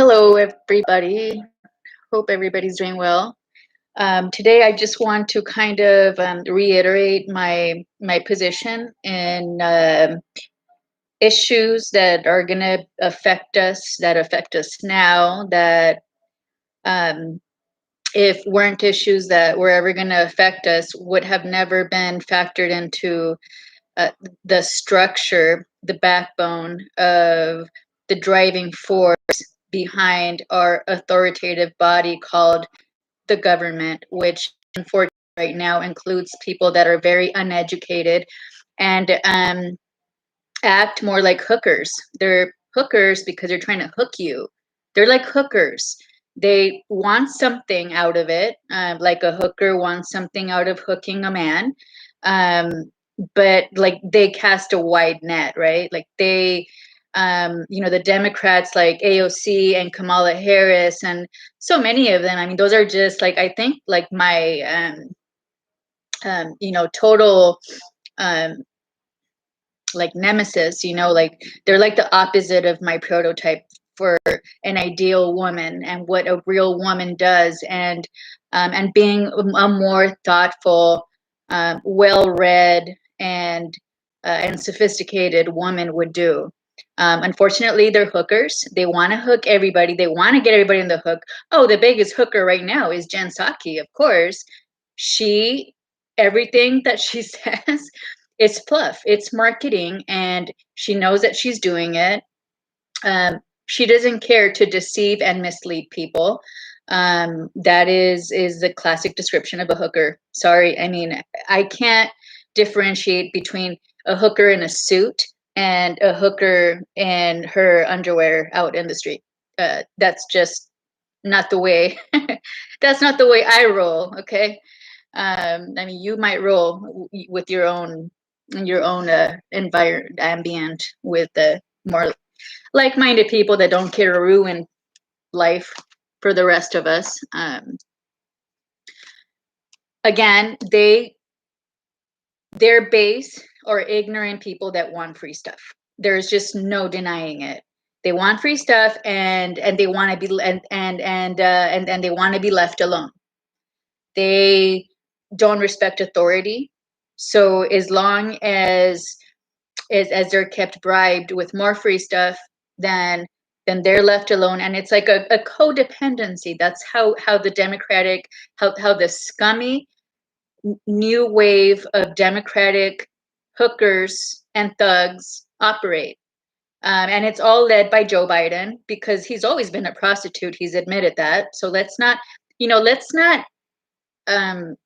Hello, everybody. Hope everybody's doing well. Today, I just want to kind of reiterate my position in issues that are going to affect us, that affect us now, that um, if weren't issues that were ever going to affect us, would have never been factored into the structure, the backbone of the driving force behind our authoritative body called the government, which unfortunately right now includes people that are very uneducated and act more like hookers. They're hookers because they're trying to hook you. They're like hookers. They want something out of it, like a hooker wants something out of hooking a man. But like they cast a wide net, right? Like the Democrats like AOC and Kamala Harris and so many of them. I mean, those are just like, I think like my, total, um, like nemesis, like they're like the opposite of my prototype for an ideal woman and what a real woman does, and being a more thoughtful, well-read, and sophisticated woman would do. Unfortunately, they're hookers. They want to hook everybody. They want to get everybody in the hook. Oh, the biggest hooker right now is Jen Psaki, of course. She, everything that she says, it's fluff, it's marketing, and she knows that she's doing it. She doesn't care to deceive and mislead people. That is the classic description of a hooker. Sorry, I mean, I can't differentiate between a hooker in a suit and a hooker in her underwear out in the street. That's just not the way. That's not the way I roll. Okay. I mean, you might roll with your own ambient with more like-minded people that don't care to ruin life for the rest of us. Again, their base are ignorant people that want free stuff. There's just no denying it. They want free stuff, and they want to be and they want to be left alone. They don't respect authority. So as long as they're kept bribed with more free stuff, then they're left alone, and it's like a codependency. That's how the democratic, how the scummy new wave of democratic hookers and thugs operate. And it's all led by Joe Biden, because he's always been a prostitute. He's admitted that. So let's not um,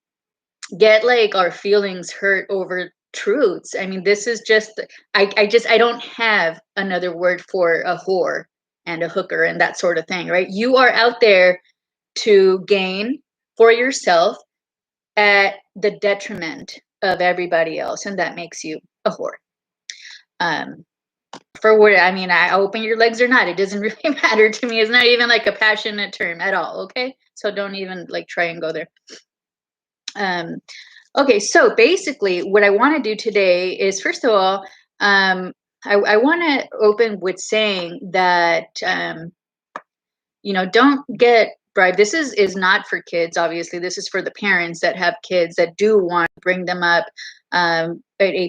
get like our feelings hurt over truths. I mean, this is just, I don't have another word for a whore and a hooker and that sort of thing, right? You are out there to gain for yourself at the detriment of everybody else, and that makes you a whore. For what, I mean, I open your legs or not, it doesn't really matter to me. It's not even like a passionate term at all. Okay, so don't even like try and go there. Okay, so basically what I want to do today is, first of all, I want to open with saying that, don't get bribed. This is not for kids, obviously. This is for the parents that have kids that do want to bring them up, a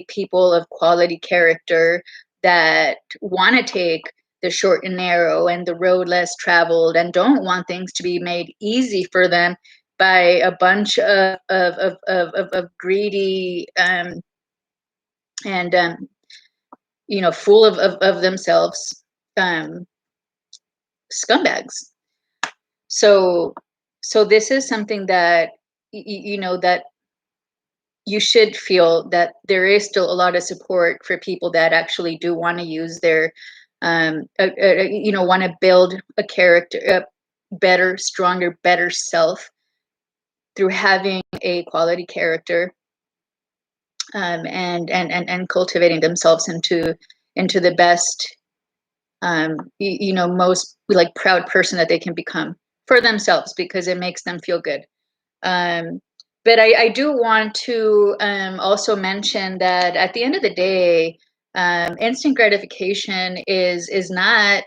people of quality character that want to take the short and narrow and the road less traveled, and don't want things to be made easy for them by a bunch of greedy, and full of themselves, scumbags. So this is something that that you should feel that there is still a lot of support for people that actually do want to use their, want to build a character, a better, stronger, better self through having a quality character, and cultivating themselves into the best, most like proud person that they can become for themselves, because it makes them feel good. But I do want to also mention that at the end of the day, instant gratification is not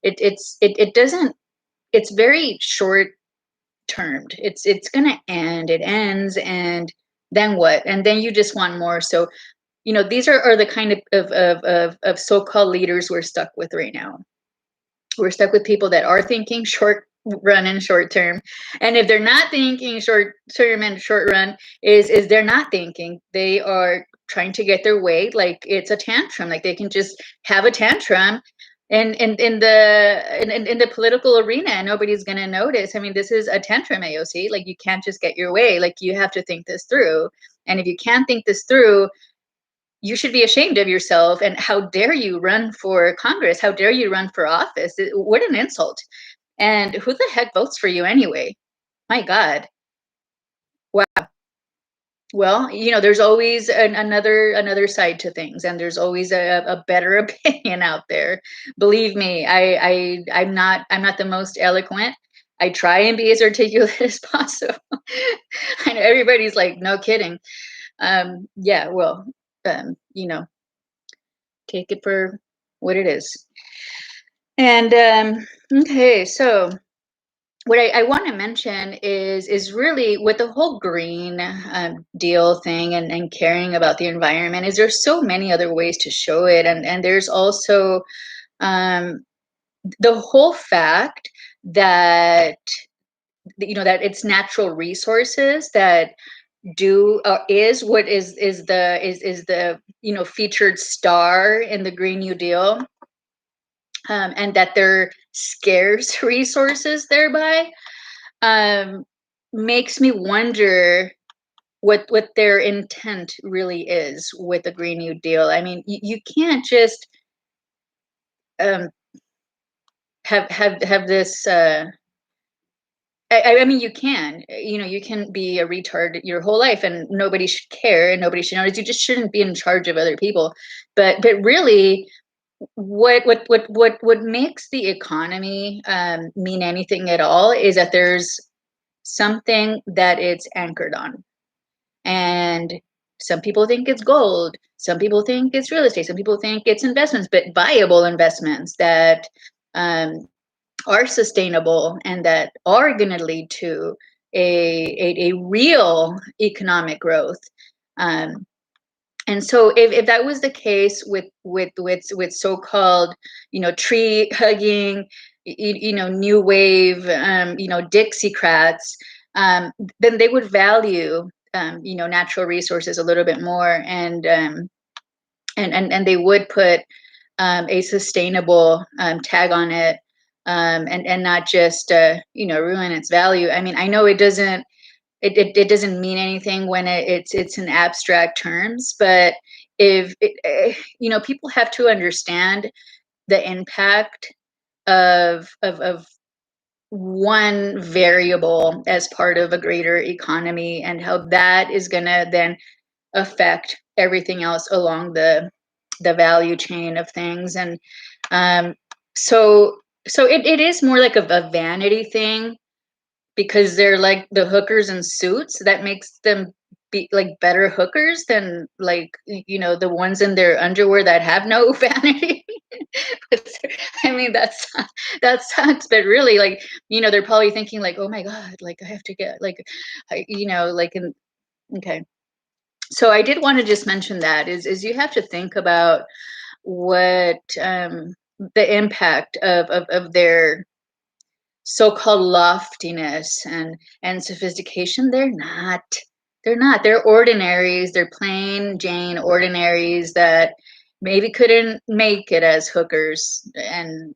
it doesn't, it's very short termed. It's gonna end. It ends, and then what? And then you just want more. So, these are the kind of so-called leaders we're stuck with right now. We're stuck with people that are thinking short run and short term. And if they're not thinking short term and short run, is they're not thinking. They are trying to get their way, like it's a tantrum. Like they can just have a tantrum in the political arena, and nobody's gonna notice. I mean, this is a tantrum, AOC. Like you can't just get your way. Like you have to think this through. And if you can't think this through, you should be ashamed of yourself. And how dare you run for Congress? How dare you run for office? What an insult. And who the heck votes for you anyway? My God. Wow. Well, there's always another side to things, and there's always a better opinion out there. Believe me, I'm not the most eloquent. I try and be as articulate as possible. I know everybody's like, no kidding. Yeah, well, take it for what it is. And okay, so what I want to mention is really with the whole green deal thing, and caring about the environment, is there's so many other ways to show it. And there's also um, the whole fact that that it's natural resources that do is what is the featured star in the Green New Deal, and that they're scarce resources thereby, um, makes me wonder what their intent really is with the Green New Deal. I mean, you can't just um, have this. I mean, you can, you can be a retard your whole life, and nobody should care, and nobody should notice. You just shouldn't be in charge of other people. But really, what makes the economy mean anything at all is that there's something that it's anchored on. And some people think it's gold, some people think it's real estate, some people think it's investments, but viable investments that um, are sustainable and that are going to lead to a real economic growth. Um, and so if that was the case with so-called tree hugging new wave Dixiecrats, then they would value natural resources a little bit more, and they would put a sustainable tag on it, and not just ruin its value. I mean, I know it doesn't mean anything when it's in abstract terms, but if people have to understand the impact of one variable as part of a greater economy, and how that is going to then affect everything else along the value chain of things. And um, so it is more like a vanity thing, because they're like the hookers in suits that makes them be like better hookers than like the ones in their underwear that have no vanity. I mean, that sucks, but really, like, they're probably thinking like, oh my God, like I have to get like like in okay. So I did want to just mention that is you have to think about what the impact of their so-called loftiness and sophistication. They're not. They're ordinaries. They're plain Jane ordinaries that maybe couldn't make it as hookers, and